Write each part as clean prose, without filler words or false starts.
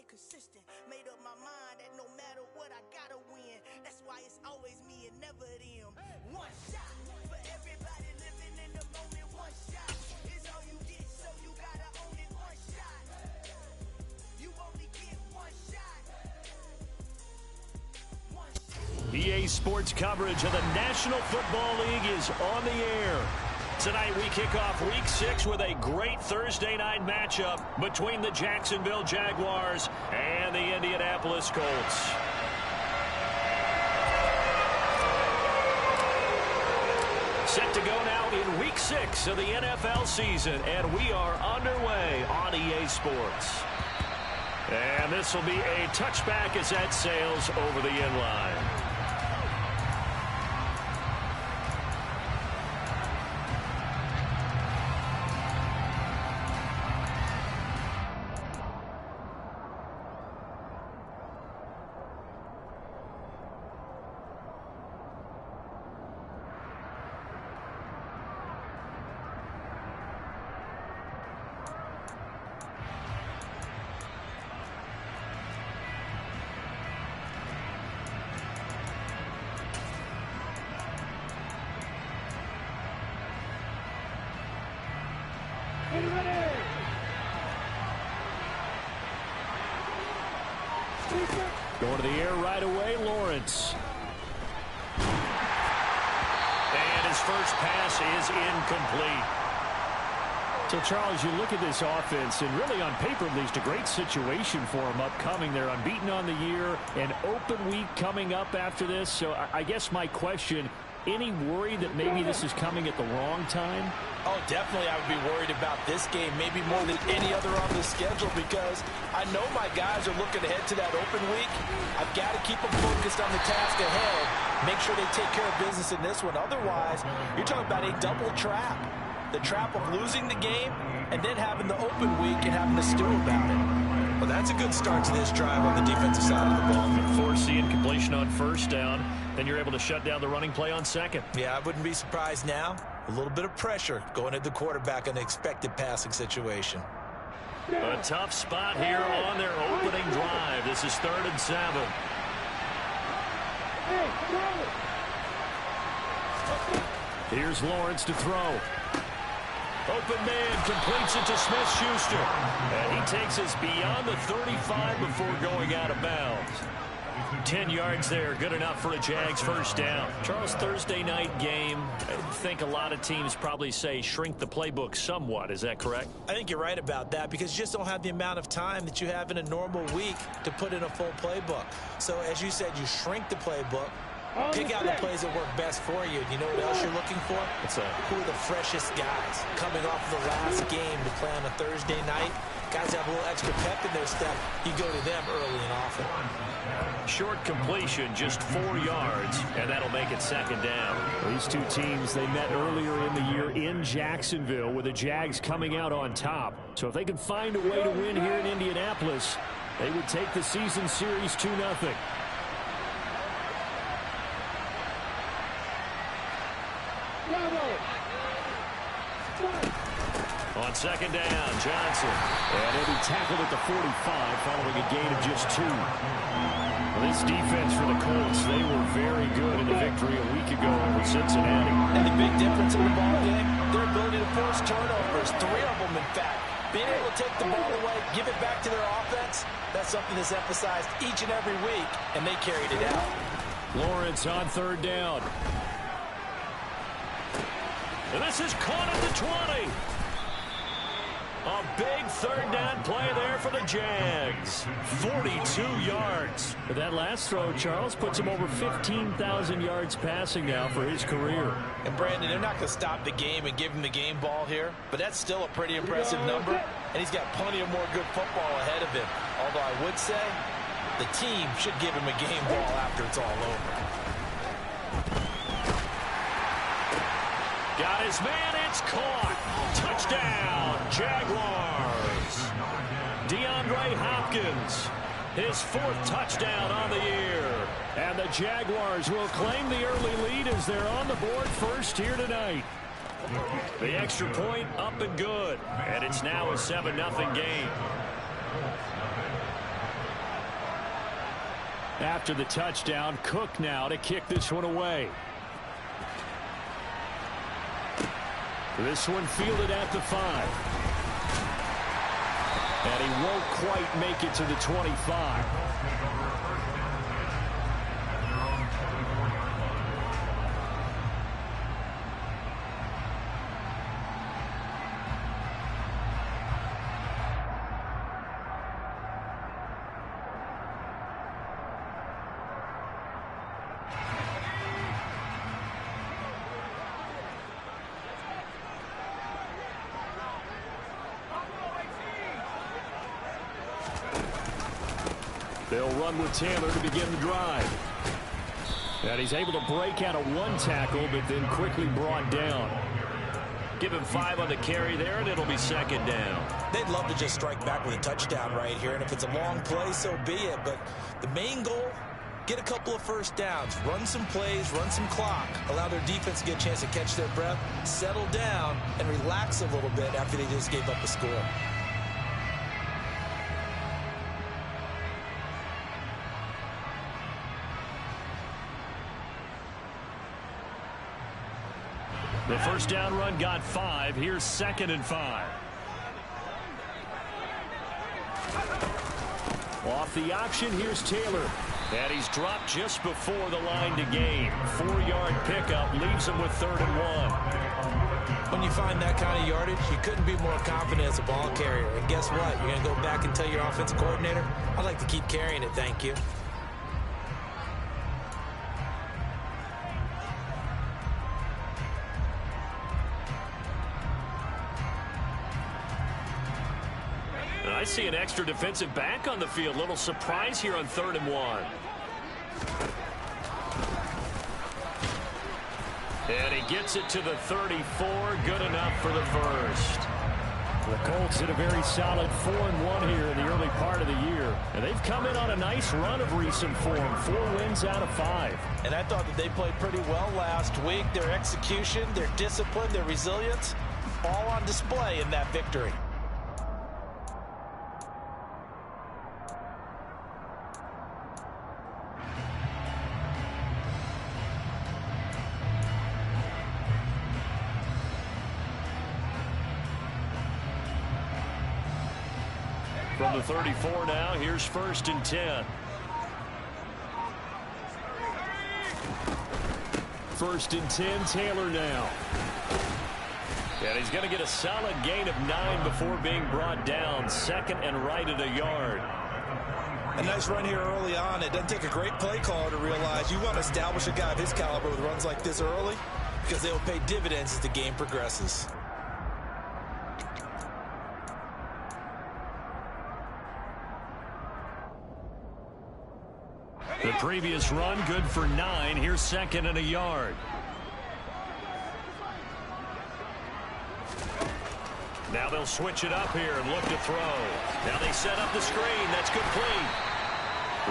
consistent. Made up my mind that no matter what, I gotta win. That's why it's always me and never them. One shot for everybody living in the moment. One shot is all you get, so you gotta own it. One shot, you only get one shot. One shot. EA Sports coverage of the National Football League is on the air. Tonight we kick off Week 6 with a great Thursday night matchup between the Jacksonville Jaguars and the Indianapolis Colts. Set to go now in Week 6 of the NFL season, and we are underway on EA Sports. And this will be a touchback as that sails over the end line. Going to the air right away, Lawrence. And his first pass is incomplete. So, Charles, you look at this offense, and really on paper, at least, a great situation for them upcoming. They're unbeaten on the year, an open week coming up after this. So I guess my question, any worry that maybe this is coming at the wrong time? Oh, definitely I would be worried about this game, maybe more than any other on the schedule, because I know my guys are looking ahead to that open week. I've got to keep them focused on the task ahead, make sure they take care of business in this one. Otherwise, you're talking about a double trap. The trap of losing the game and then having the open week and having to stew about it. Well, that's a good start to this drive on the defensive side of the ball. Force the incompletion on first down, then you're able to shut down the running play on second. Yeah, I wouldn't be surprised now. A little bit of pressure going at the quarterback in an expected passing situation. A tough spot here on their opening drive. This is 3rd and 7. Here's Lawrence to throw. Open man completes it to Smith-Schuster. And he takes us beyond the 35 before going out of bounds. 10 yards there, good enough for a Jags first down. Charles, Thursday night game, I think a lot of teams probably say shrink the playbook somewhat. Is that correct? I think you're right about that, because you just don't have the amount of time that you have in a normal week to put in a full playbook. So as you said, you shrink the playbook, pick out the plays that work best for you. You know what else you're looking for? What's that? Who are the freshest guys coming off of the last game to play on a Thursday night? Guys have a little extra pep in their step. You go to them early and often. Short completion, just 4 yards, and that'll make it 2nd down. These two teams, they met earlier in the year in Jacksonville with the Jags coming out on top. So if they can find a way to win here in Indianapolis, they would take the season series 2-0. On 2nd down, Johnson. And he'll be tackled at the 45 following a gain of just 2. Well, this defense for the Colts, they were very good in the victory a week ago over Cincinnati. And the big difference in the ball game, their ability to force turnovers, 3 of them in fact. Being able to take the ball away, give it back to their offense, that's something that's emphasized each and every week, and they carried it out. Lawrence on 3rd down. And this is caught at the 20. A big 3rd down play there for the Jags. 42 yards. But that last throw, Charles, puts him over 15,000 yards passing now for his career. And Brandon, they're not going to stop the game and give him the game ball here, but that's still a pretty impressive number, and he's got plenty of more good football ahead of him. Although I would say the team should give him a game ball after it's all over. Got his man, it's caught. Touchdown, Jaguars. DeAndre Hopkins, his 4th touchdown on the year. And the Jaguars will claim the early lead as they're on the board first here tonight. The extra point up and good. And it's now a 7-0 game. After the touchdown, Cook now to kick this one away. This one fielded at the 5. And he won't quite make it to the 25. They'll run with Taylor to begin the drive. And he's able to break out of one tackle, but then quickly brought down. Give him 5 on the carry there, and it'll be second down. They'd love to just strike back with a touchdown right here, and if it's a long play, so be it. But the main goal, get a couple of first downs, run some plays, run some clock, allow their defense to get a chance to catch their breath, settle down, and relax a little bit after they just gave up the score. The first down run got 5. Here's 2nd and 5. Off the option, here's Taylor. And he's dropped just before the line to gain. 4-yard pickup leaves him with 3rd and 1. When you find that kind of yardage, you couldn't be more confident as a ball carrier. And guess what? You're going to go back and tell your offensive coordinator, I'd like to keep carrying it, thank you. I see an extra defensive back on the field. Little surprise here on 3rd and 1. And he gets it to the 34. Good enough for the first. The Colts hit a very solid 4-1 here in the early part of the year. And they've come in on a nice run of recent form. 4 wins out of 5. And I thought that they played pretty well last week. Their execution, their discipline, their resilience, all on display in that victory. From the 34 now, here's 1st and 10. 1st and 10, Taylor now. And he's going to get a solid gain of 9 before being brought down. 2nd and right at a yard. A nice run here early on. It doesn't take a great play caller to realize you want to establish a guy of his caliber with runs like this early, because they will pay dividends as the game progresses. The previous run good for 9. Here's 2nd and a yard. Now they'll switch it up here and look to throw. Now they set up the screen. That's complete.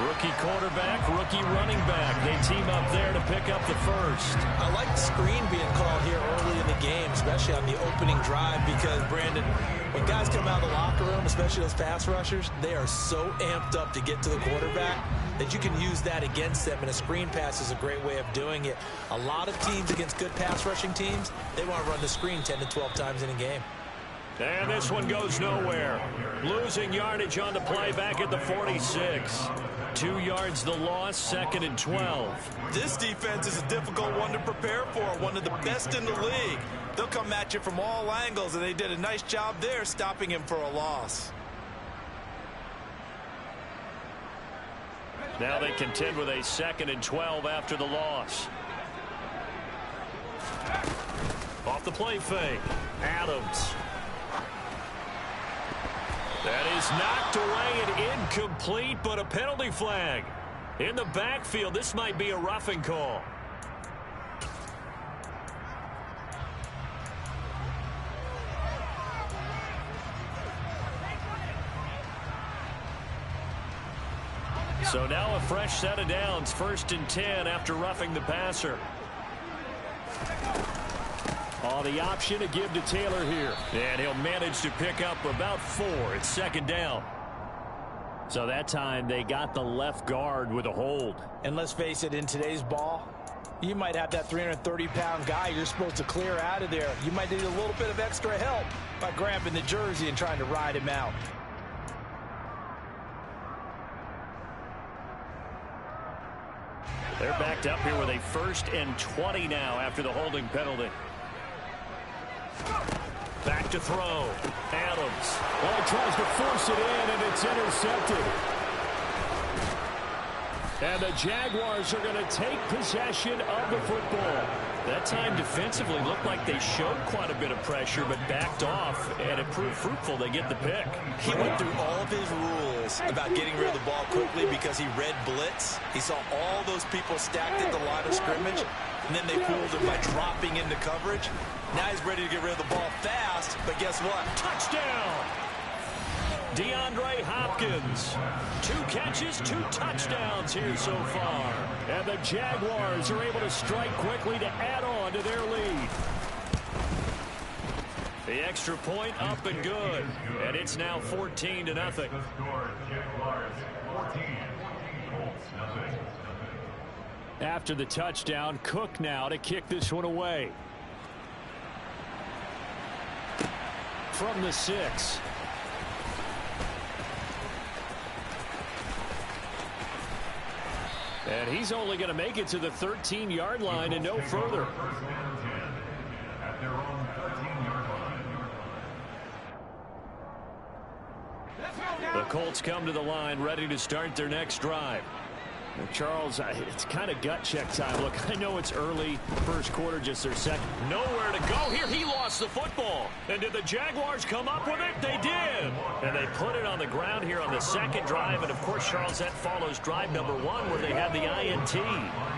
Rookie quarterback, rookie running back. They team up there to pick up the first. I like the screen being called here early in the game, especially on the opening drive, because, Brandon, when guys come out of the locker room, especially those pass rushers, they are so amped up to get to the quarterback that you can use that against them, and a screen pass is a great way of doing it. A lot of teams against good pass rushing teams, they want to run the screen 10 to 12 times in a game. And this one goes nowhere. Losing yardage on the play back at the 46. 2 yards the loss, 2nd and 12. This defense is a difficult one to prepare for, one of the best in the league. They'll come at you from all angles, and they did a nice job there stopping him for a loss. Now they contend with a 2nd and 12 after the loss. Off the play fake. Adams. That is knocked away and incomplete, but a penalty flag. In the backfield, this might be a roughing call. So now a fresh set of downs, 1st and 10 after roughing the passer. On the option to give to Taylor here. And he'll manage to pick up about 4. It's 2nd down. So that time they got the left guard with a hold. And let's face it, in today's ball, you might have that 330-pound guy you're supposed to clear out of there. You might need a little bit of extra help by grabbing the jersey and trying to ride him out. They're backed up here with a 1st and 20 now after the holding penalty. Back to throw. Adams. Well, he tries to force it in, and it's intercepted. And the Jaguars are going to take possession of the football. That time defensively looked like they showed quite a bit of pressure, but backed off, and it proved fruitful. They get the pick. He went through all of his rules about getting rid of the ball quickly because he read blitz. He saw all those people stacked at the line of scrimmage, and then they pulled him by dropping into coverage. Now he's ready to get rid of the ball fast, but guess what? Touchdown! DeAndre Hopkins. 2 catches, 2 touchdowns here so far. And the Jaguars are able to strike quickly to add on to their lead. The extra point up and good. And it's now 14-0. After the touchdown, Cook now to kick this one away. From the 6. And he's only going to make it to the 13-yard line and no further. The Colts come to the line ready to start their next drive. Well, Charles, it's kind of gut check time. Look, I know it's early, first quarter, just their second. Nowhere to go here. He lost the football. And did the Jaguars come up with it? They did. And they put it on the ground here on the second drive. And, of course, Charles, that follows drive number 1 where they had the INT.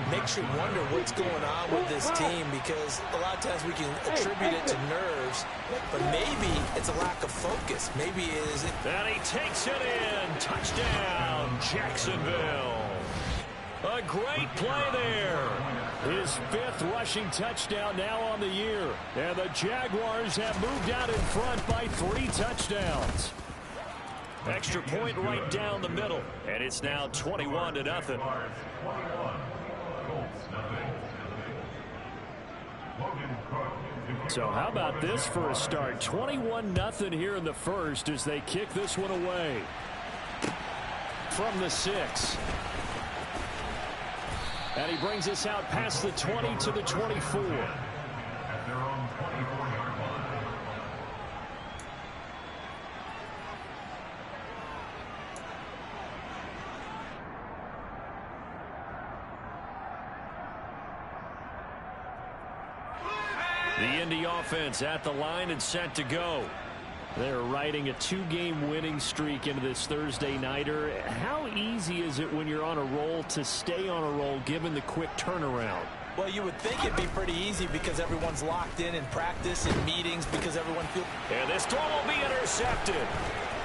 Makes you wonder what's going on with this team because a lot of times we can attribute it to nerves, but maybe it's a lack of focus. Maybe it is. And he takes it in. Touchdown, Jacksonville. A great play there. His 5th rushing touchdown now on the year. And the Jaguars have moved out in front by 3 touchdowns. Extra point right down the middle. And it's now 21-0. So how about this for a start? 21-0 here in the first as they kick this one away. From the 6. And he brings us out past the 20 to the 24. The Indy offense at the line and set to go. They're riding a 2-game winning streak into this Thursday nighter. How easy is it when you're on a roll to stay on a roll given the quick turnaround? Well, you would think it'd be pretty easy because everyone's locked in practice and meetings because everyone feels. And this throw will be intercepted.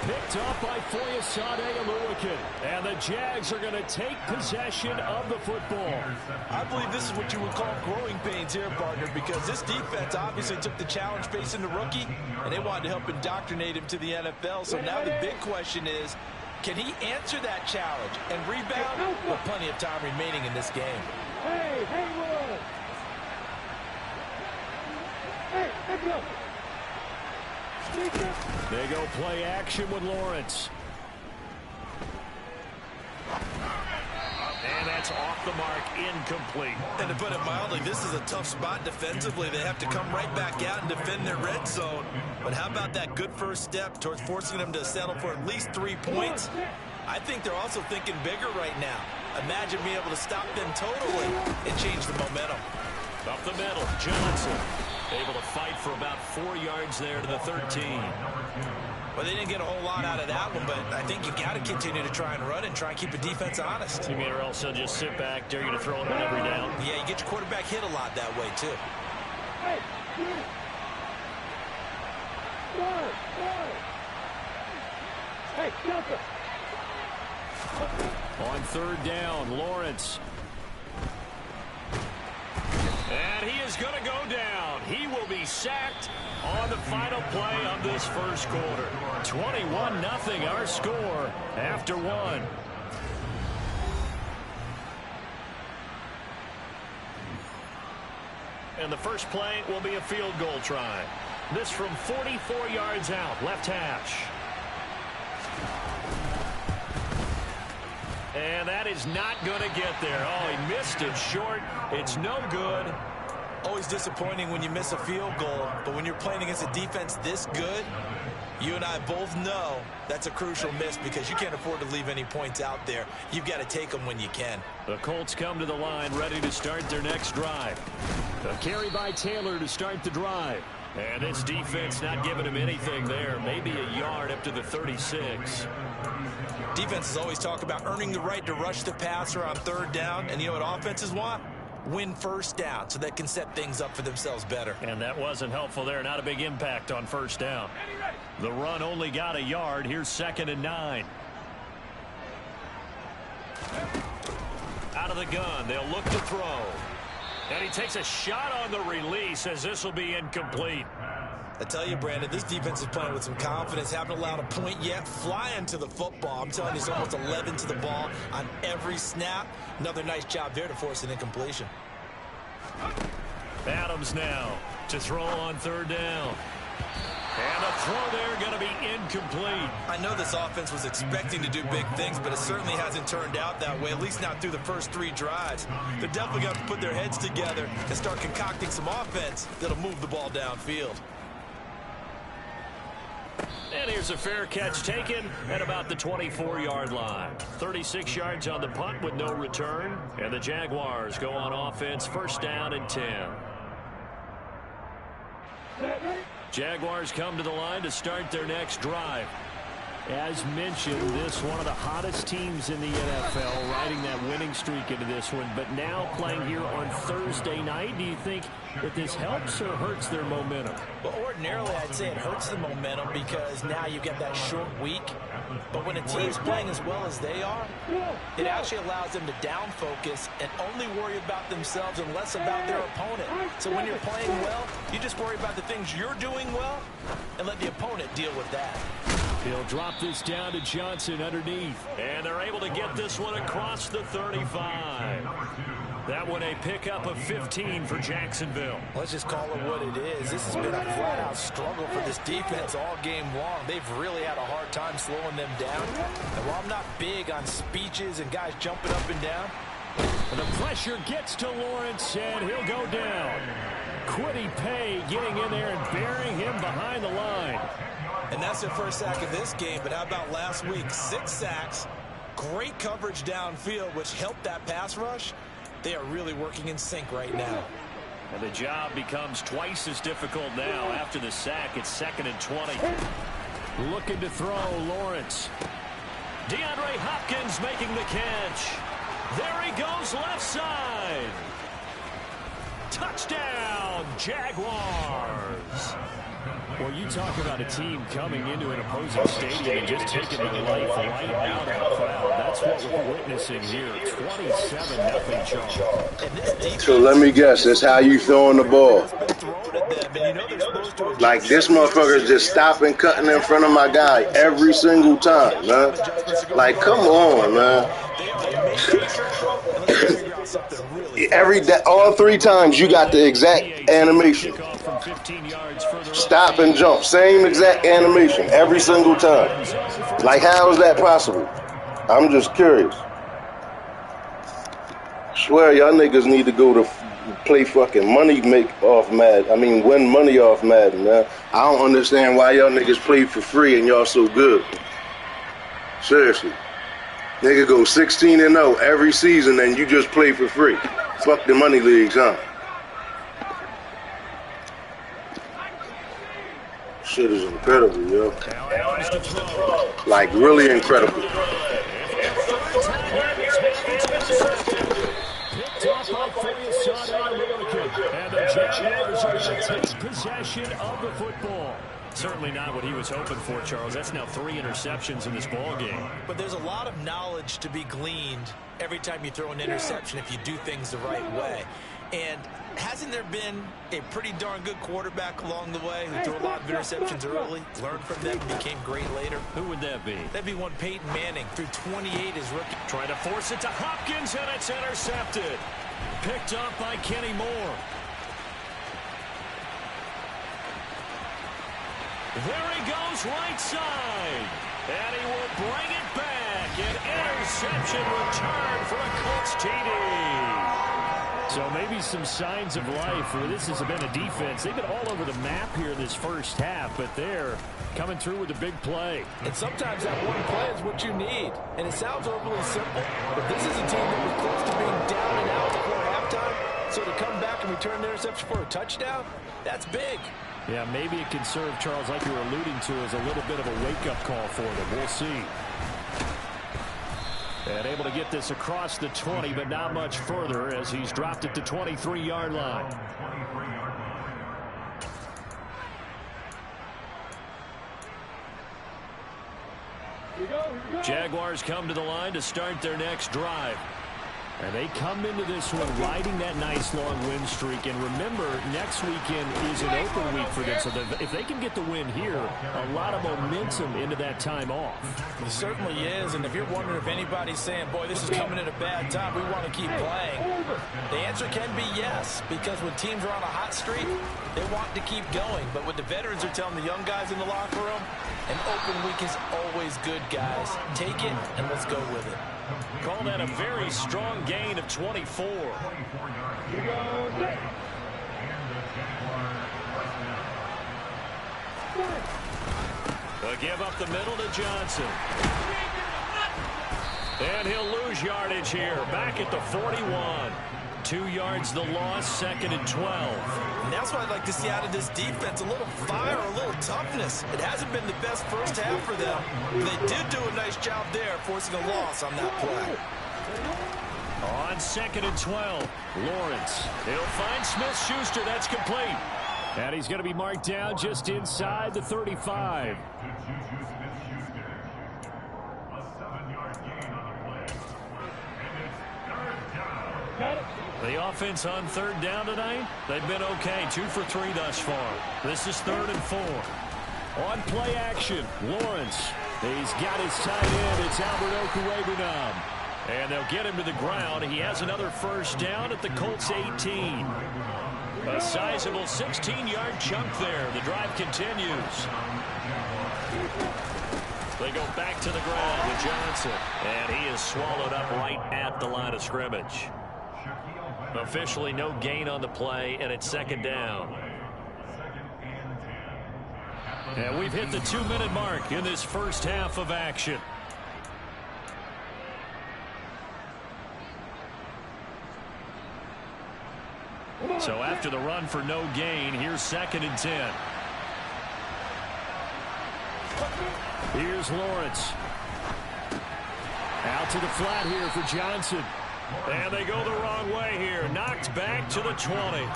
Picked up by Foyesade Oluwakin. And the Jags are going to take possession of the football. I believe this is what you would call growing pains here, partner, because this defense obviously took the challenge facing the rookie, and they wanted to help indoctrinate him to the NFL. So now the big question is, can he answer that challenge and rebound with plenty of time remaining in this game? Hey, Haywood! Hey, let's go! They go play action with Lawrence. And that's off the mark, incomplete. And to put it mildly, this is a tough spot defensively. They have to come right back out and defend their red zone. But how about that good first step towards forcing them to settle for at least 3 points? I think they're also thinking bigger right now. Imagine being able to stop them totally and change the momentum. Up the middle, Johnson able to fight for about 4 yards there to the 13. Well, they didn't get a whole lot out of that one, but I think you got to continue to try and run and try and keep the defense honest. You mean or else they'll just sit back, dare you to throw it on every down? Yeah, you get your quarterback hit a lot that way, too. Hey, jumper! On 3rd down, Lawrence. And he is going to go down. he will be sacked on the final play of this first quarter. 21-0 our score after one. And the first play will be a field goal try. This from 44 yards out, left hash. And that is not going to get there. Oh, he missed it short. It's no good. Always disappointing when you miss a field goal, but when you're playing against a defense this good, you and I both know that's a crucial miss because you can't afford to leave any points out there. You've got to take them when you can. The Colts come to the line ready to start their next drive. A carry by Taylor to start the drive. And this defense not giving him anything there. Maybe a yard up to the 36. Defenses always talk about earning the right to rush the passer on third down. And you know what offenses want? Win first down so they can set things up for themselves better. And that wasn't helpful there. Not a big impact on first down. The run only got a yard. Here's 2nd and 9. Out of the gun. They'll look to throw. And he takes a shot on the release as this will be incomplete. I tell you, Brandon, this defense is playing with some confidence. Haven't allowed a point yet. Flying to the football. I'm telling you, it's almost 11 to the ball on every snap. Another nice job there to force an incompletion. Adams now to throw on third down. And a throw there going to be incomplete. I know this offense was expecting to do big things, but it certainly hasn't turned out that way, at least not through the first 3 drives. They're definitely going to put their heads together and start concocting some offense that'll move the ball downfield. And here's a fair catch taken at about the 24-yard line. 36 yards on the punt with no return. And the Jaguars go on offense, first down and 10. Jaguars come to the line to start their next drive. As mentioned, this one of the hottest teams in the NFL, riding that winning streak into this one, but now playing here on Thursday night. Do you think that this helps or hurts their momentum? Well, ordinarily, I'd say it hurts the momentum because now you get that short week. But when a team's playing as well as they are, it actually allows them to down focus and only worry about themselves and less about their opponent. So when you're playing well, you just worry about the things you're doing well and let the opponent deal with that. He'll drop this down to Johnson underneath. And they're able to get this one across the 35. That one a pickup of 15 for Jacksonville. Let's just call it what it is. This has been a flat-out struggle for this defense all game long. They've really had a hard time slowing them down. And while I'm not big on speeches and guys jumping up and down, and the pressure gets to Lawrence, and he'll go down. Kwity Paye getting in there and burying him behind the line. And that's their first sack of this game, but how about last week? 6 sacks, great coverage downfield, which helped that pass rush. They are really working in sync right now. And the job becomes twice as difficult now. After the sack, it's 2nd and 20. Looking to throw, Lawrence. DeAndre Hopkins making the catch. There he goes, left side. Touchdown, Jaguars. Well, you talk about a team coming into an opposing stadium and just taking their life right out of the crowd. That's what we're witnessing here. 27-0 Charles. So let me guess, that's how you throwing the ball. Like this motherfucker's just stopping, cutting in front of my guy every single time, man. Like, come on, man. All 3 times you got the exact animation. Stop and jump, same exact animation every single time. Like, how is that possible? I'm just curious. I swear y'all niggas need to go to play fucking win money off Madden, man. I don't understand why y'all niggas play for free and y'all so good. Seriously. Nigga go 16-0 every season and you just play for free. Fuck the money leagues, huh? Shit is incredible, yo. Like, really incredible. And the Jaguars are going to take possession of the football. Certainly not what he was hoping for, Charles. That's now 3 interceptions in this ball game. But there's a lot of knowledge to be gleaned every time you throw an interception if you do things the right way. And hasn't there been a pretty darn good quarterback along the way who threw a lot of interceptions early, learned from them, and became great later? Who would that be? That'd be one Peyton Manning, threw 28 his rookie. Trying to force it to Hopkins, and it's intercepted. Picked up by Kenny Moore. There he goes, right side. And he will bring it back. An interception return for a Colts TD. So maybe some signs of life. Well, this has been a defense. They've been all over the map here in this first half, but they're coming through with a big play. And sometimes that one play is what you need. And it sounds overly simple, but this is a team that was close to being down and out before halftime. So to come back and return the interception for a touchdown, that's big. Yeah, maybe it can serve, Charles, like you were alluding to, as a little bit of a wake-up call for them. We'll see. And able to get this across the 20, but not much further as he's dropped it to 23-yard line. Jaguars come to the line to start their next drive. And they come into this one riding that nice long win streak. And remember, next weekend is an open week for them. So if they can get the win here, a lot of momentum into that time off. It certainly is. And if you're wondering if anybody's saying, boy, this is coming at a bad time, we want to keep playing, the answer can be yes. Because when teams are on a hot streak, they want to keep going. But what the veterans are telling the young guys in the locker room, an open week is always good, guys. Take it and let's go with it. Call that a very strong gain of 24. They'll give up the middle to Johnson. And he'll lose yardage here. Back at the 41. 2 yards the loss, 2nd and 12. And that's what I'd like to see out of this defense. A little fire, a little toughness. It hasn't been the best first half for them. They did do a nice job there, forcing a loss on that play. On 2nd and 12, Lawrence. He'll find Smith-Schuster. That's complete. And he's going to be marked down just inside the 35. The offense on 3rd down tonight, they've been okay. 2 for 3 thus far. This is 3rd and 4. On play action, Lawrence. He's got his tight end. It's Albert Okwuegbunam. And they'll get him to the ground. He has another first down at the Colts 18. A sizable 16-yard chunk there. The drive continues. They go back to the ground with Johnson. And he is swallowed up right at the line of scrimmage. Officially no gain on the play, and it's 2nd down. And we've hit the 2-minute mark in this first half of action. So after the run for no gain, here's 2nd and 10. Here's Lawrence. Out to the flat here for Johnson. And they go the wrong way here. Knocked back to the 20.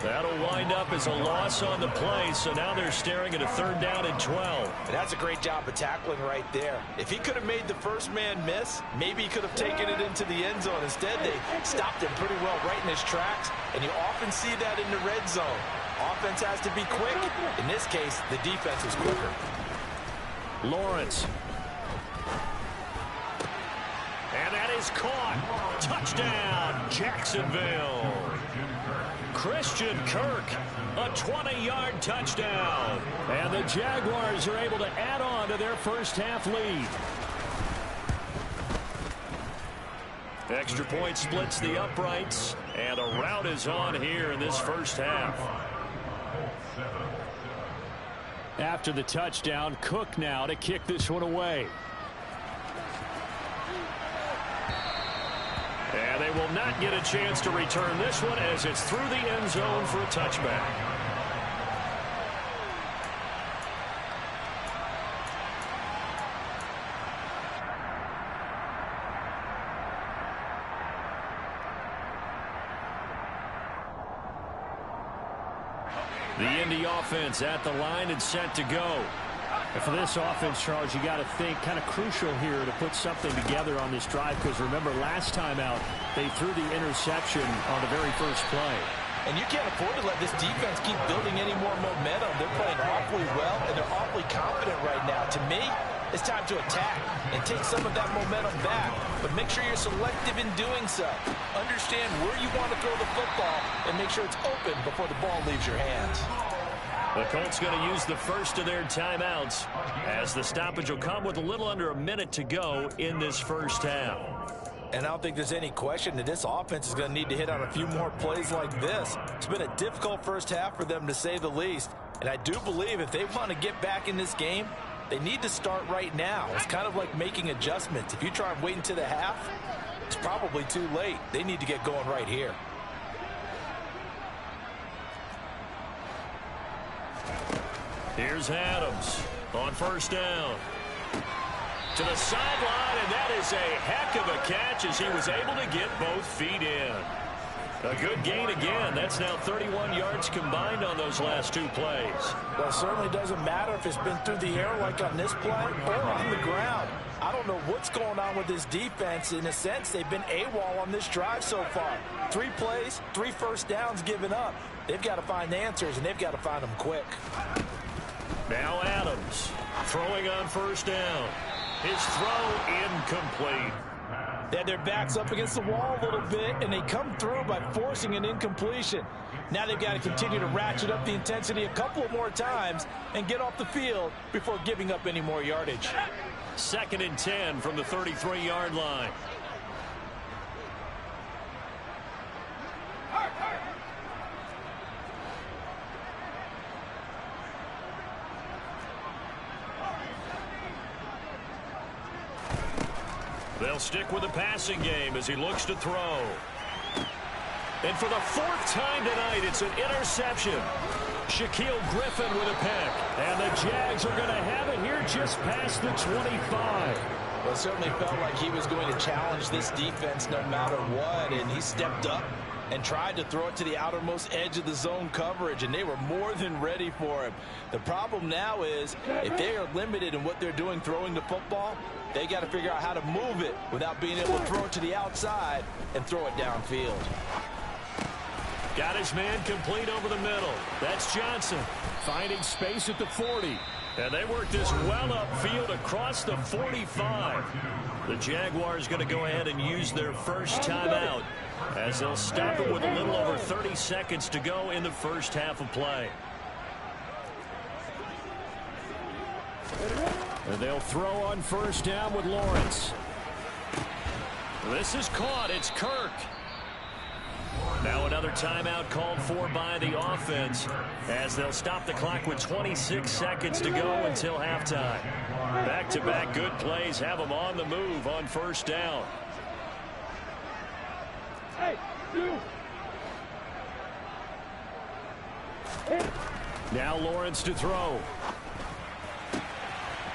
That'll wind up as a loss on the play, so now they're staring at a 3rd down and 12. And that's a great job of tackling right there. If he could have made the first man miss, maybe he could have taken it into the end zone. Instead, they stopped him pretty well right in his tracks, and you often see that in the red zone. Offense has to be quick. In this case, the defense was quicker. Lawrence. And that is caught. Touchdown, Jacksonville. Christian Kirk, a 20-yard touchdown. And the Jaguars are able to add on to their first half lead. Extra point splits the uprights, and a rout is on here in this first half. After the touchdown, Cook now to kick this one away. And they will not get a chance to return this one as it's through the end zone for a touchback. The Indy offense at the line and set to go. And for this offense, Charles, you got to think kind of crucial here to put something together on this drive, because remember last time out they threw the interception on the very first play. And you can't afford to let this defense keep building any more momentum. They're playing awfully well, and they're awfully confident right now. To me, it's time to attack and take some of that momentum back, but make sure you're selective in doing so. Understand where you want to throw the football and make sure it's open before the ball leaves your hands. The Colts going to use the first of their timeouts as the stoppage will come with a little under a minute to go in this first half. And I don't think there's any question that this offense is going to need to hit on a few more plays like this. It's been a difficult first half for them, to say the least. And I do believe if they want to get back in this game, they need to start right now. It's kind of like making adjustments. If you try and wait until the half, it's probably too late. They need to get going right here. Here's Adams on first down. To the sideline, and that is a heck of a catch as he was able to get both feet in. A good gain again. That's now 31 yards combined on those last two plays. Well, it certainly doesn't matter if it's been through the air like on this play or on the ground. I don't know what's going on with this defense. In a sense, they've been AWOL on this drive so far. 3 plays, 3 first downs given up. They've got to find answers, and they've got to find them quick. Now Adams throwing on first down. His throw incomplete. They had their backs up against the wall a little bit, and they come through by forcing an incompletion. Now they've got to continue to ratchet up the intensity a couple of more times and get off the field before giving up any more yardage. 2nd and 10 from the 33-yard line. They'll stick with the passing game as he looks to throw. And for the 4th time tonight, it's an interception. Shaquill Griffin with a pick. And the Jags are going to have it here just past the 25. Well, it certainly felt like he was going to challenge this defense no matter what, and he stepped up and tried to throw it to the outermost edge of the zone coverage, and they were more than ready for him. The problem now is if they are limited in what they're doing throwing the football, they got to figure out how to move it without being able to throw it to the outside and throw it downfield. Got his man complete over the middle. That's Johnson finding space at the 40. And they work this well upfield across the 45. The Jaguars going to go ahead and use their first timeout as they'll stop it with a little over 30 seconds to go in the first half of play. And they'll throw on first down with Lawrence. This is caught. It's Kirk. Now another timeout called for by the offense as they'll stop the clock with 26 seconds to go until halftime. Back-to-back good plays have them on the move on first down. Now Lawrence to throw.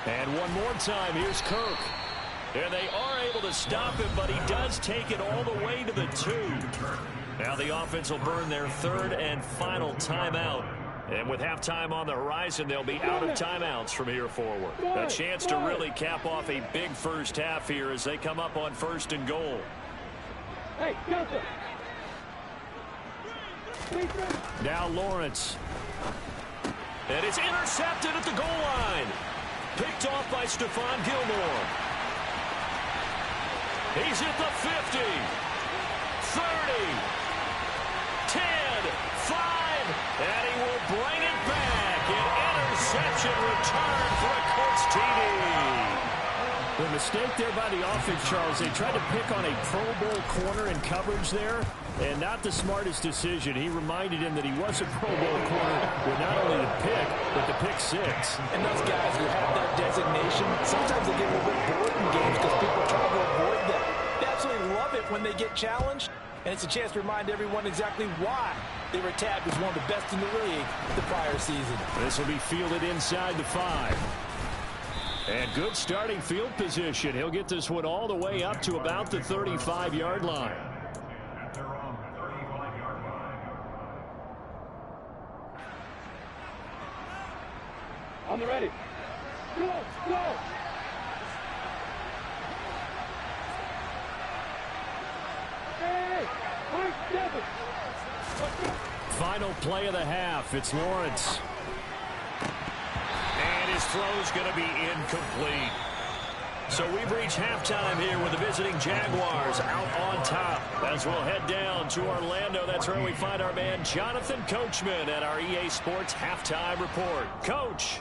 And one more time, here's Kirk. And they are able to stop him, but he does take it all the way to the 2. Now the offense will burn their 3rd and final timeout. And with halftime on the horizon, they'll be out of timeouts from here forward. A chance to really cap off a big first half here as they come up on 1st and goal. Now Lawrence. And it's intercepted at the goal line. Picked off by Stephon Gilmore. He's at the 50, 30, 10, 5, and he will bring it back. An interception return for a Colts TD. The mistake there by the offense, Charles, they tried to pick on a Pro Bowl corner in coverage there, and not the smartest decision. He reminded him that he was a Pro Bowl corner with not only the pick, but the pick 6. And those guys who have that designation, sometimes they get a little bit bored in games because people are trying to avoid them. They absolutely love it when they get challenged, and it's a chance to remind everyone exactly why they were tagged as one of the best in the league the prior season. This will be fielded inside the 5. And good starting field position. He'll get this one all the way up to about the 35-yard line. On the ready. Go! Hey! Mike Devin! Final play of the half. It's Lawrence. And his throw's going to be incomplete. So we've reached halftime here with the visiting Jaguars out on top. As we'll head down to Orlando, that's where we find our man Jonathan Coachman at our EA Sports Halftime Report. Coach.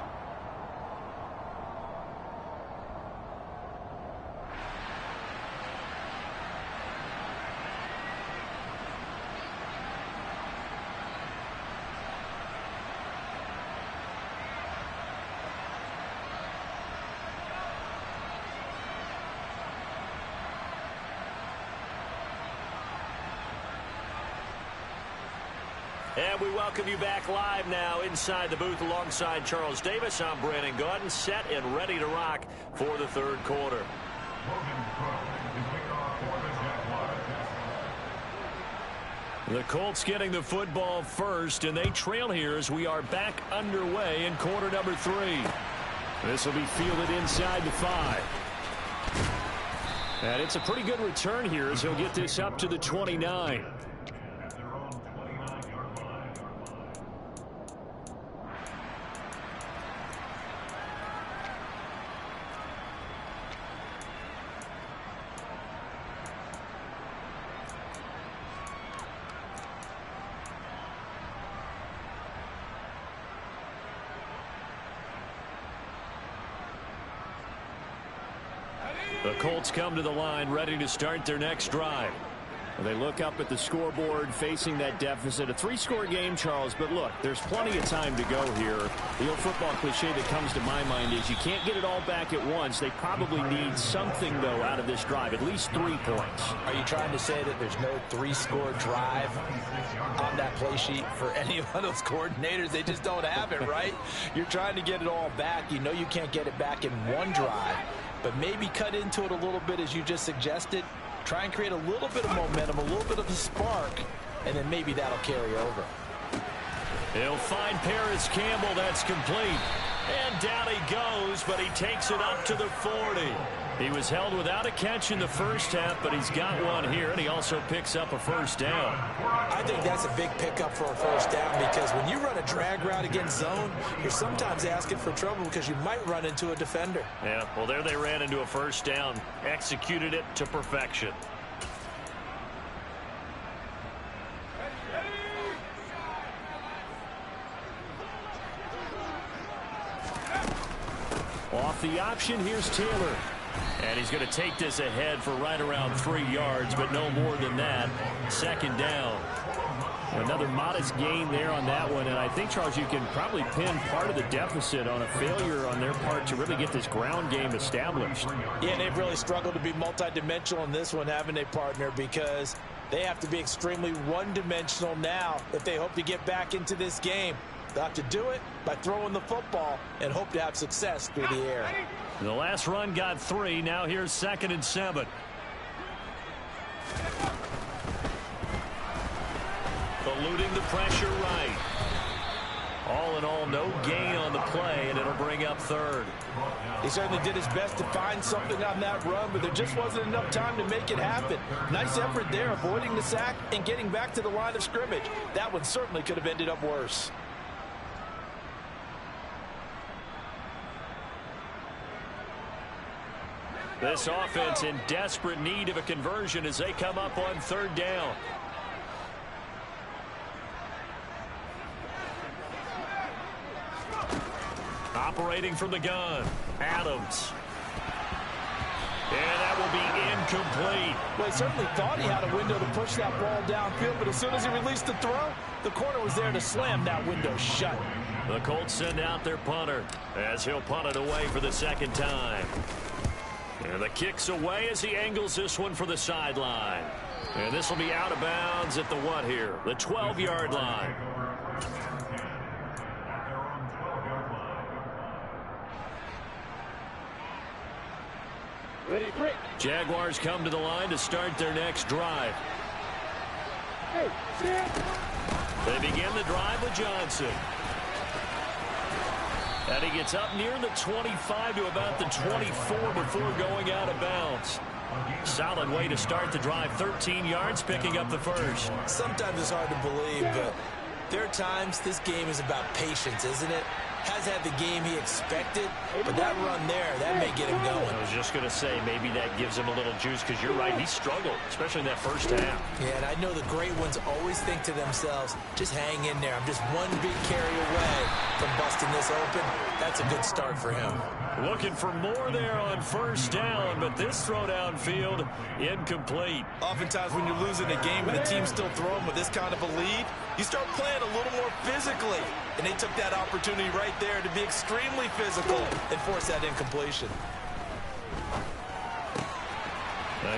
And we welcome you back live now inside the booth alongside Charles Davis. I'm Brandon Gaudin, set and ready to rock for the third quarter. The Colts getting the football first, and they trail here as we are back underway in quarter number 3. This will be fielded inside the 5. And it's a pretty good return here as he'll get this up to the 29. The Colts come to the line ready to start their next drive. They look up at the scoreboard facing that deficit. A 3-score game, Charles, but look, there's plenty of time to go here. The old football cliche that comes to my mind is you can't get it all back at once. They probably need something, though, out of this drive, at least 3 points. Are you trying to say that there's no 3-score drive on that play sheet for any of those coordinators? They just don't have it, right? You're trying to get it all back. You know you can't get it back in one drive, but maybe cut into it a little bit as you just suggested. Try and create a little bit of momentum, a little bit of a spark, and then maybe that'll carry over. He'll find Paris Campbell. That's complete. And down he goes, but he takes it up to the 40. He was held without a catch in the first half, but he's got one here, and he also picks up a first down. I think that's a big pickup for a first down because when you run a drag route against zone, you're sometimes asking for trouble because you might run into a defender. Yeah, well, there they ran into a first down, executed it to perfection. Off the option, here's Taylor. And he's going to take this ahead for right around 3 yards, but no more than that. Second down. Another modest gain there on that one, and I think, Charles, you can probably pin part of the deficit on a failure on their part to really get this ground game established. Yeah, they've really struggled to be multidimensional in this one, haven't they, partner, because they have to be extremely one-dimensional now if they hope to get back into this game. They'll have to do it by throwing the football and hope to have success through the air. The last run got 3. Now here's 2nd and 7. Eluding the pressure right. All in all, no gain on the play, and it'll bring up 3rd. He certainly did his best to find something on that run, but there just wasn't enough time to make it happen. Nice effort there, avoiding the sack and getting back to the line of scrimmage. That one certainly could have ended up worse. This offense in desperate need of a conversion as they come up on 3rd down. Operating from the gun, Adams. And that will be incomplete. Well, he certainly thought he had a window to push that ball downfield, but as soon as he released the throw, the corner was there to slam that window shut. The Colts send out their punter as he'll punt it away for the 2nd time. And the kick's away as he angles this one for the sideline. And this will be out of bounds at the what here? The 12-yard line. Ready, break. Jaguars come to the line to start their next drive. Hey, stand. They begin the drive with Johnson. And he gets up near the 25 to about the 24 before going out of bounds. Solid way to start the drive. 13 yards, picking up the first. Sometimes it's hard to believe, but there are times this game is about patience, isn't it? Has had the game he expected, but that run there, that may get him going. I was just going to say, maybe that gives him a little juice, because you're right, he struggled, especially in that first half. Yeah, and I know the great ones always think to themselves, just hang in there. I'm just one big carry away from busting this open. That's a good start for him. Looking for more there on first down, but this throw downfield incomplete. Oftentimes when you're losing a game and the team's still throwing with this kind of a lead, you start playing a little more physically. And they took that opportunity right there to be extremely physical and force that incompletion.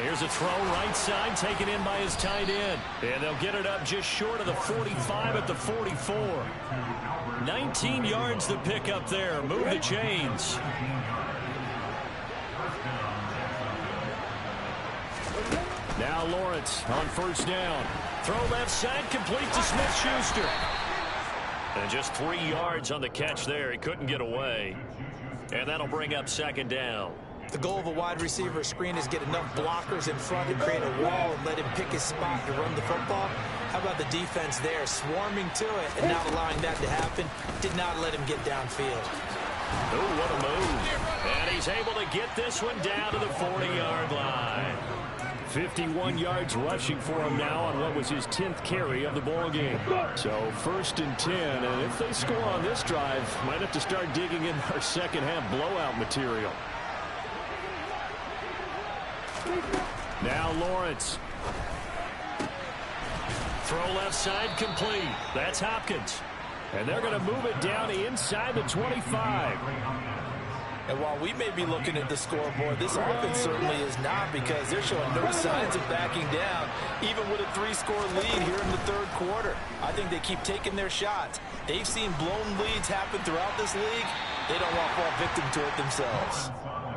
Here's a throw right side, taken in by his tight end. And they'll get it up just short of the 45 at the 44. 19 yards to pick up there. Move the chains. Now Lawrence on first down. Throw left side, complete to Smith-Schuster. And just 3 yards on the catch there. He couldn't get away. And that'll bring up second down. The goal of a wide receiver screen is get enough blockers in front to create a wall and let him pick his spot to run the football. How about the defense there, swarming to it and not allowing that to happen? Did not let him get downfield. Oh, what a move. And he's able to get this one down to the 40-yard line. 51 yards rushing for him now on what was his 10th carry of the ball game. So 1st and 10, and if they score on this drive, might have to start digging in our second half blowout material. Now Lawrence. Throw left side complete. That's Hopkins. And they're going to move it down inside the 25. And while we may be looking at the scoreboard, this offense certainly is not, because they're showing no signs of backing down, even with a 3-score lead here in the third quarter. I think they keep taking their shots. They've seen blown leads happen throughout this league. They don't want to fall victim to it themselves.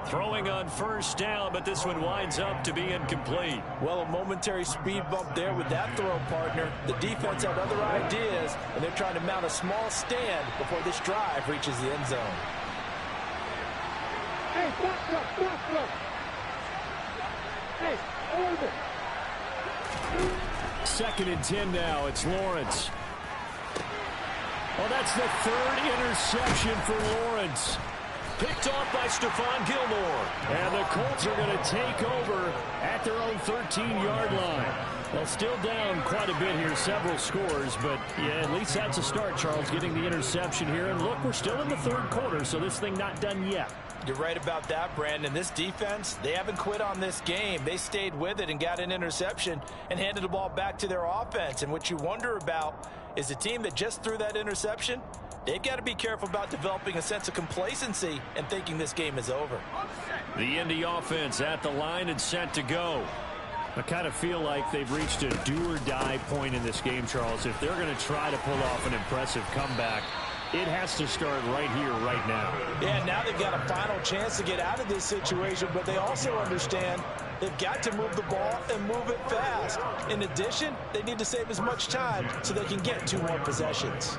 Throwing on first down, but this one winds up to be incomplete. Well, a momentary speed bump there with that throw, partner. The defense had other ideas, and they're trying to mount a small stand before this drive reaches the end zone. Hey, stop. Hey, over. 2nd and 10 now. It's Lawrence. Oh, that's the 3rd interception for Lawrence. Picked off by Stephon Gilmore. And the Colts are going to take over at their own 13-yard line. Well, still down quite a bit here, several scores, but yeah, at least that's a start, Charles, getting the interception here. And look, we're still in the third quarter, so this thing not done yet. You're right about that, Brandon. This defense, they haven't quit on this game. They stayed with it and got an interception and handed the ball back to their offense. And what you wonder about is the team that just threw that interception, they've got to be careful about developing a sense of complacency and thinking this game is over. The Indy offense at the line and set to go. I kind of feel like they've reached a do-or-die point in this game, Charles. If they're going to try to pull off an impressive comeback, it has to start right here, right now. Yeah, now they've got a final chance to get out of this situation, but they also understand they've got to move the ball and move it fast. In addition, they need to save as much time so they can get 2 more possessions.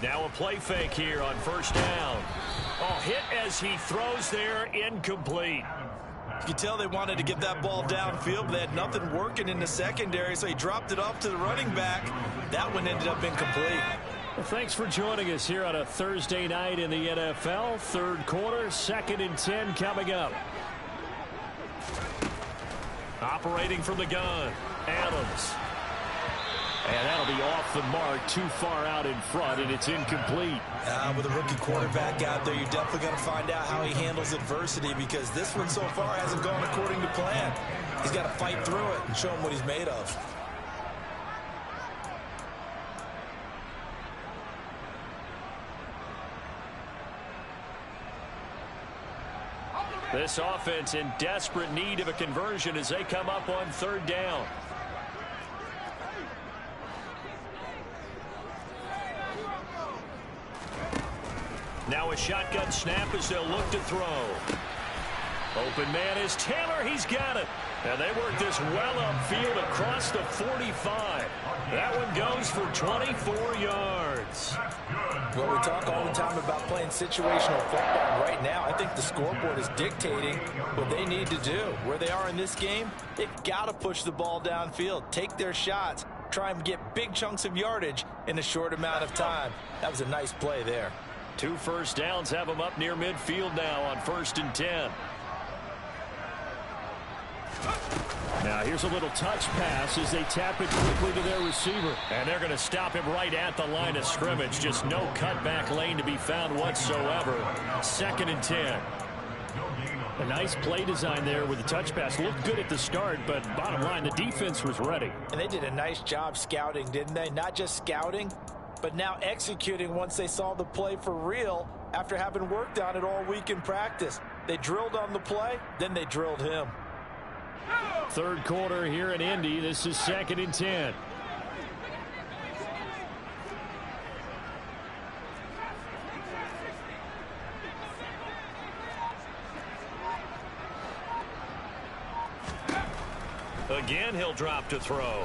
Now a play fake here on first down. Oh, hit as he throws there, incomplete. You can tell they wanted to get that ball downfield, but they had nothing working in the secondary, so he dropped it off to the running back. That one ended up incomplete. Well, thanks for joining us here on a Thursday night in the NFL. Third quarter, 2nd and 10 coming up. Operating from the gun, Adams. And that'll be off the mark, too far out in front, and it's incomplete. With a rookie quarterback out there, you're definitely going to find out how he handles adversity, because this one so far hasn't gone according to plan. He's got to fight through it and show him what he's made of. This offense in desperate need of a conversion as they come up on 3rd down. Now a shotgun snap as they'll look to throw. Open man is Taylor. He's got it. And they work this well upfield across the 45. That one goes for 24 yards. Well, we talk all the time about playing situational football. Right now, I think the scoreboard is dictating what they need to do. Where they are in this game, they've got to push the ball downfield, take their shots, try and get big chunks of yardage in a short amount of time. That was a nice play there. 2 first downs have them up near midfield now on 1st and 10. Now here's a little touch pass as they tap it quickly to their receiver. And they're going to stop him right at the line of scrimmage. Just no cutback lane to be found whatsoever. 2nd and 10. A nice play design there with the touch pass. Looked good at the start, but bottom line, the defense was ready. And they did a nice job scouting, didn't they? Not just scouting, but now executing once they saw the play for real after having worked on it all week in practice. They drilled on the play, then they drilled him. 3rd quarter here in Indy. This is 2nd and 10. Again, he'll drop to throw.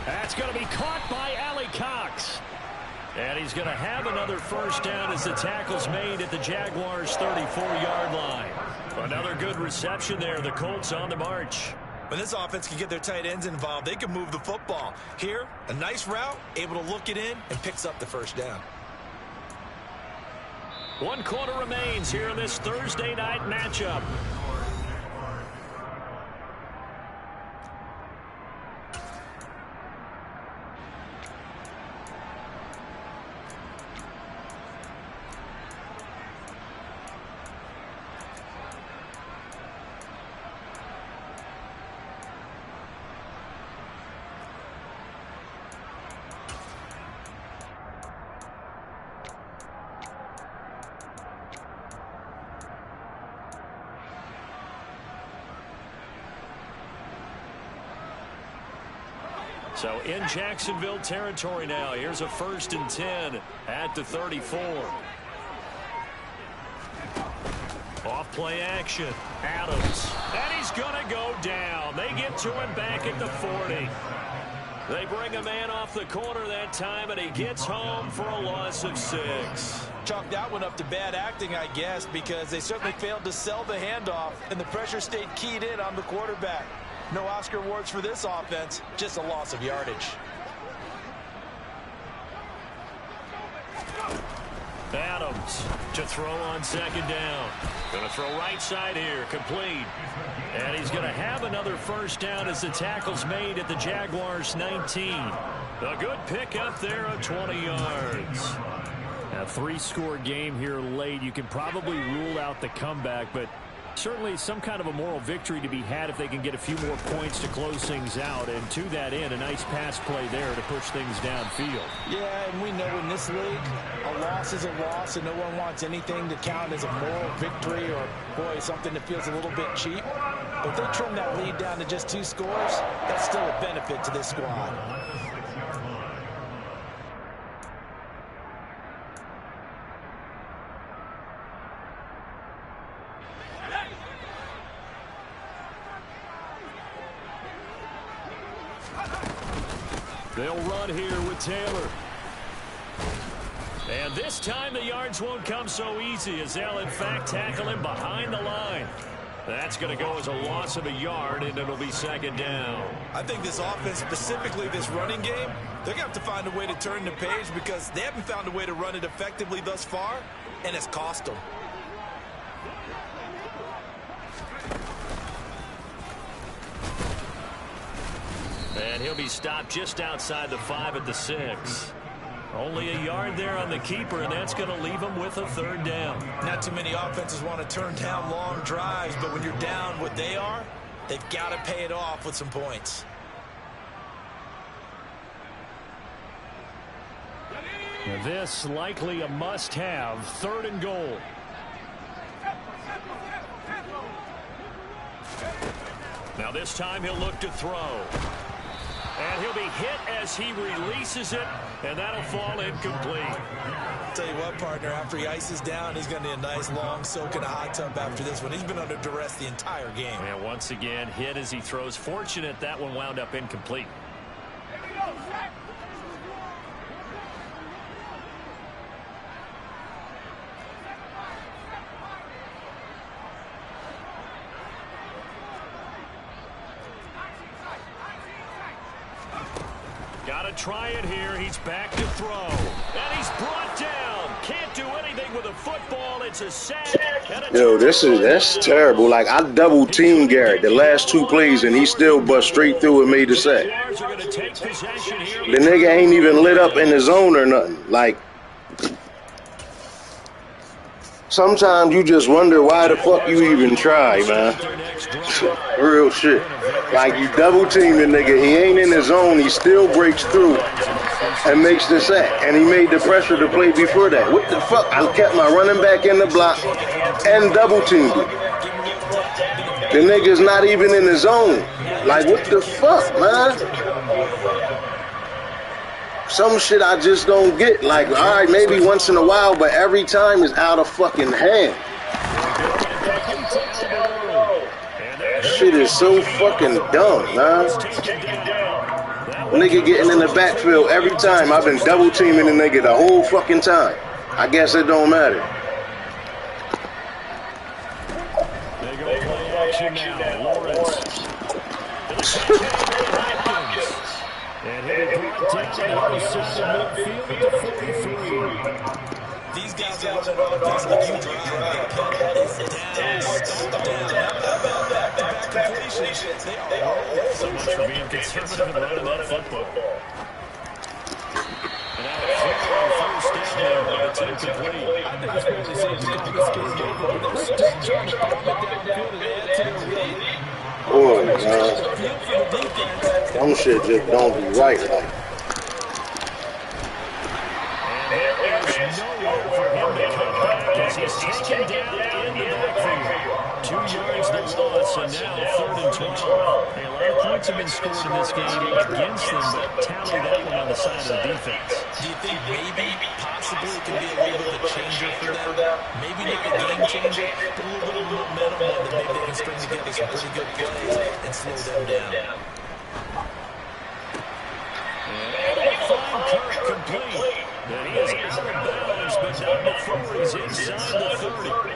That's going to be caught by Allie Cox. And he's going to have another first down as the tackle's made at the Jaguars' 34-yard line. Another good reception there. The Colts on the march. When this offense can get their tight ends involved, they can move the football. Here, a nice route, able to look it in, and picks up the first down. 1 quarter remains here in this Thursday night matchup. So in Jacksonville territory now. Here's a 1st and 10 at the 34. Off play action. Adams. And he's going to go down. They get to him back at the 40. They bring a man off the corner that time, and he gets home for a loss of 6. Chalk that one up to bad acting, I guess, because they certainly failed to sell the handoff, and the pressure stayed keyed in on the quarterback. No Oscar awards for this offense, just a loss of yardage. Adams to throw on 2nd down. Going to throw right side here, complete. And he's going to have another first down as the tackle's made at the Jaguars' 19. A good pickup there of 20 yards. A 3-score game here late. You can probably rule out the comeback, but certainly some kind of a moral victory to be had if they can get a few more points to close things out. And to that end, a nice pass play there to push things downfield. Yeah, and we know in this league, a loss is a loss, and no one wants anything to count as a moral victory or, boy, something that feels a little bit cheap. But if they trim that lead down to just 2 scores, that's still a benefit to this squad. They'll run here with Taylor. And this time the yards won't come so easy as they'll in fact tackle him behind the line. That's going to go as a loss of a yard, and it'll be 2nd down. I think this offense, specifically this running game, they're going to have to find a way to turn the page because they haven't found a way to run it effectively thus far, and it's cost them. And he'll be stopped just outside the 5 at the 6. Only a yard there on the keeper, and that's going to leave him with a 3rd down. Not too many offenses want to turn down long drives, but when you're down what they are, they've got to pay it off with some points. Now this likely a must-have, 3rd and goal. Now this time he'll look to throw. And he'll be hit as he releases it, and that'll fall incomplete. I'll tell you what, partner, after he ices down, he's going to need a nice long soak in a hot tub after this one. He's been under duress the entire game. And once again, hit as he throws. Fortunate that one wound up incomplete. Got to try it here. He's back to throw. And he's brought down. Can't do anything with a football. It's a sack. Yo, that's terrible. Like, I double teamed Garrett the last 2 plays, and he still bust straight through and made the sack. The nigga ain't even lit up in the zone or nothing. Like, sometimes you just wonder why the fuck you even try, man. Real shit. Like, you double team the nigga, he ain't in the zone, he still breaks through and makes the sack. And he made the pressure to play before that. What the fuck? I kept my running back in the block and double teamed it. The nigga's not even in the zone. Like, what the fuck, man? Some shit I just don't get. Like, all right, maybe once in a while, but every time is out of fucking hand. Shit is so fucking dumb, man. Nigga getting in the backfield every time. I've been double teaming the nigga the whole fucking time. I guess it don't matter. They go play action now. Lawrence. And he'll be brought down on the side of midfield at the 43. These guys are running on things like you drive. They are so much for being conservative and running that football. And now first down, but it's incomplete. I think it's fair to say you can this game over, but they're still trying to bomb it downfield and add to their lead. Boy, man. Some shit just don't be right. Like. He's taken down in the backfield. 2 yards the loss, and now 3rd and 12. A lot of points have been scored in this game against them, but tally that one on the side of the defense. Do you think maybe, possibly, it can be a little bit of a changer for them? Maybe not a game changer, but a little bit of momentum that maybe they can string together some pretty good plays and slow them down. And a fine Kirk complete. And he is out of bounds, but not before he's inside the 30.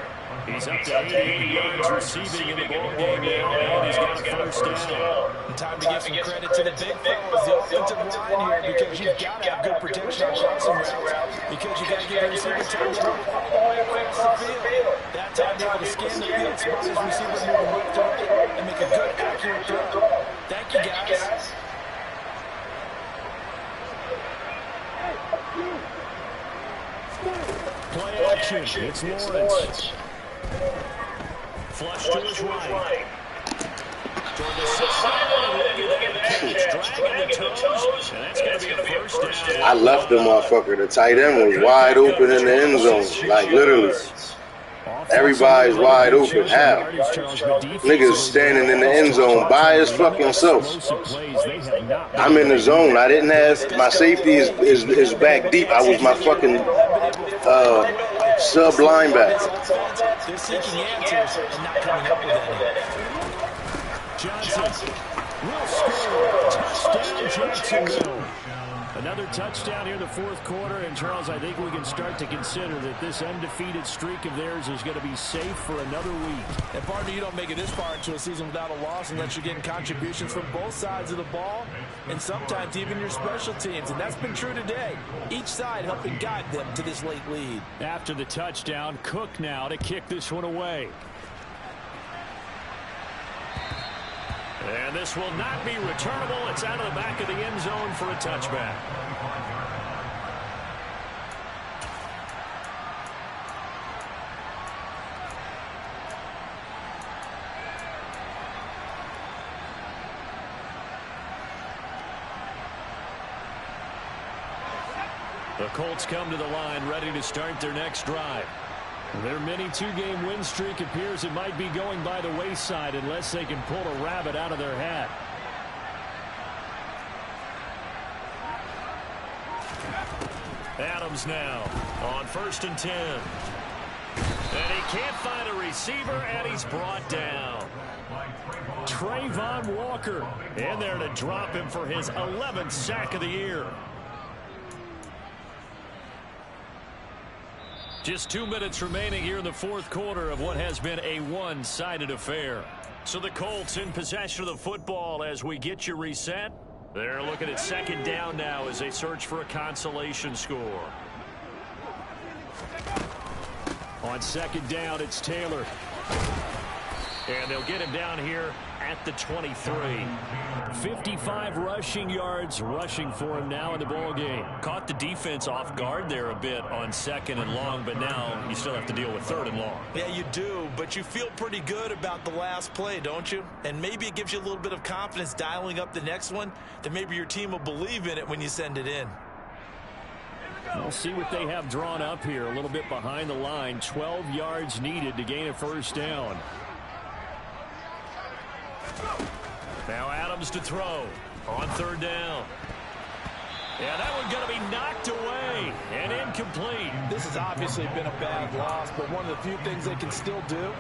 He's up to 88 yards receiving in the ballgame now, and he's got a first down. Time to give some credit to the big fellas, the offensive line here, because you've got to have good protection on crossing routes, because you've got to give the receiver time to run all the way across the field. That time they're able to scan the field, spot his receiver moving left to right, and make a good, accurate throw. Thank you, guys. Play action. It's Lawrence. Flush to his right. Toward the sideline. Look at that catch. Dragging the toes. And that's going to be a first down. I left the motherfucker. The tight end was wide open in the end zone. Like, literally. Everybody's wide open. How? Niggas standing in the end zone by his fucking self. I'm in the zone. I didn't have my safety is back deep. I was my fucking sub linebacker. They're seeking answers and not coming up with any. Johnson will score. Touchdown, Jacksonville. Another touchdown here in the 4th quarter, and Charles, I think we can start to consider that this undefeated streak of theirs is going to be safe for another week. And partner, you don't make it this far into a season without a loss unless you're getting contributions from both sides of the ball, and sometimes even your special teams, and that's been true today. Each side helping guide them to this late lead. After the touchdown, Cook now to kick this one away. And this will not be returnable. It's out of the back of the end zone for a touchback. The Colts come to the line ready to start their next drive. Their mini 2-game win streak appears it might be going by the wayside unless they can pull a rabbit out of their hat. Adams now on 1st and 10. And he can't find a receiver, and he's brought down. Trayvon Walker in there to drop him for his 11th sack of the year. Just 2 minutes remaining here in the fourth quarter of what has been a one-sided affair. So the Colts in possession of the football as we get you reset. They're looking at 2nd down now as they search for a consolation score. On 2nd down, it's Taylor. And they'll get him down here at the 23. 55 rushing yards rushing for him now in the ball game. Caught the defense off guard there a bit on 2nd and long, but now you still have to deal with 3rd and long. Yeah, you do, but you feel pretty good about the last play, don't you? And maybe it gives you a little bit of confidence dialing up the next one, that maybe your team will believe in it when you send it in. We'll see what they have drawn up here. A little bit behind the line. 12 yards needed to gain a 1st down. Now Adams to throw on 3rd down. Yeah, that one going to be knocked away and incomplete. This has obviously been a bad loss, but one of the few things they can still do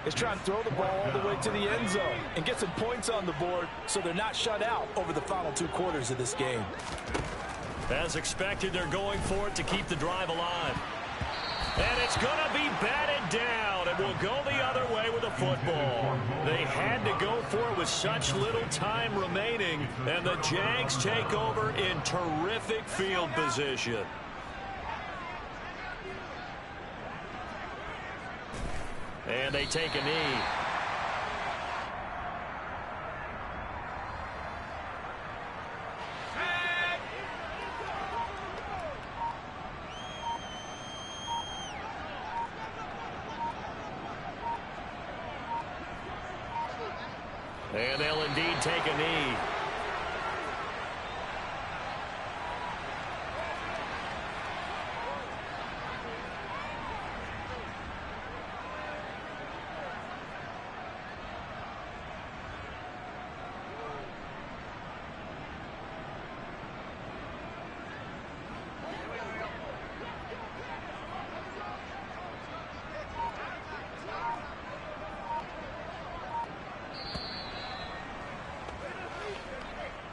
is try and throw the ball all the way to the end zone and get some points on the board so they're not shut out over the final 2 quarters of this game. As expected, they're going for it to keep the drive alive. And it's going to be batted down. It will go the other way with the football. They had to go for it with such little time remaining, and the Jags take over in terrific field position. And they take a knee. And they'll indeed take a knee.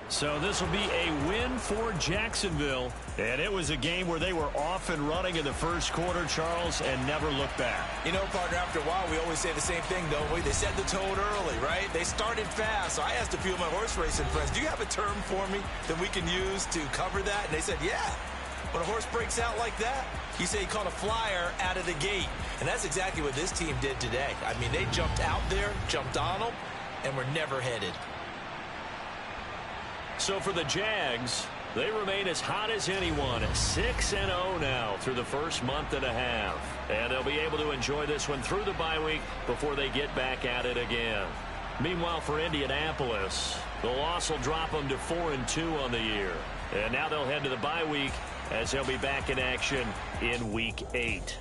So this will be a win for Jacksonville. And it was a game where they were off and running in the first quarter, Charles, and never looked back. You know, partner, after a while, we always say the same thing, don't we? They set the tone early, right? They started fast. So I asked a few of my horse racing friends, do you have a term for me that we can use to cover that? And they said, yeah. When a horse breaks out like that, you say he caught a flyer out of the gate. And that's exactly what this team did today. I mean, they jumped out there, jumped on them, and were never headed. So for the Jags, they remain as hot as anyone, 6-0 now through the first month and a half. And they'll be able to enjoy this one through the bye week before they get back at it again. Meanwhile, for Indianapolis, the loss will drop them to 4-2 on the year. And now they'll head to the bye week as they'll be back in action in Week 8.